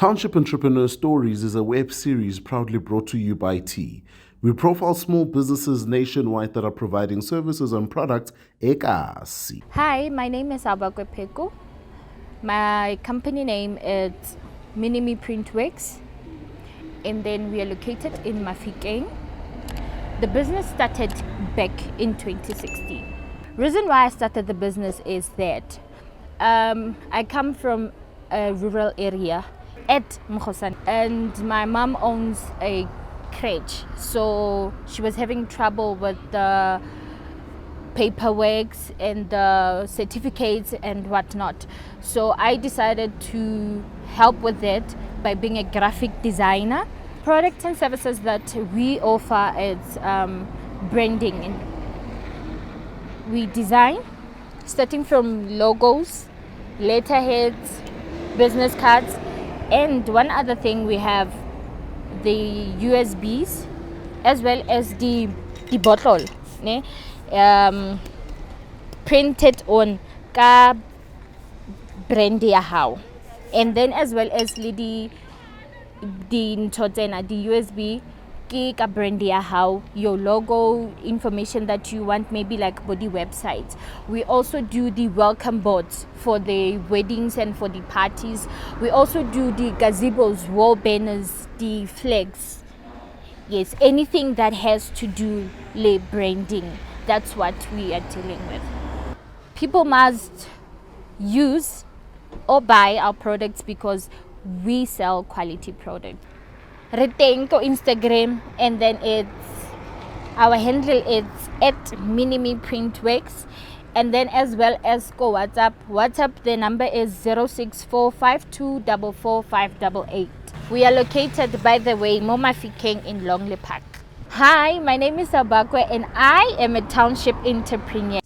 Township Entrepreneurs Stories is a web series proudly brought to you by T. We profile small businesses nationwide that are providing services and products ekasi. Hi, my name is Aobakwe Pheko. My company name is Minimi Printworks, and then we are located in Mafikeng. The business started back in 2016. Reason why I started the business is that I come from a rural area at Mkhosan, and my mom owns a crèche, so she was having trouble with the paperwork and the certificates and whatnot. So I decided to help with it by being a graphic designer. Products and services that we offer is branding. We design starting from logos, letterheads, business cards, and one other thing, we have the USBs as well as the bottle printed on ka brand ya hao, and then as well as the USB ke ka brand ya hao, your logo, information that you want, maybe like body websites. We also do the welcome boards for the weddings and for the parties. We also do the gazebos, wall banners, the flags. Yes, anything that has to do with branding, that's what we are dealing with. People must use or buy our products because we sell quality products. Reteng on Instagram, and then our handle is at Minimi Printworks, and then as well as go WhatsApp. The number is 0645244588. We are located, by the way, Mafikeng in Longley Park. Hi, my name is Aobakwe, and I am a township entrepreneur.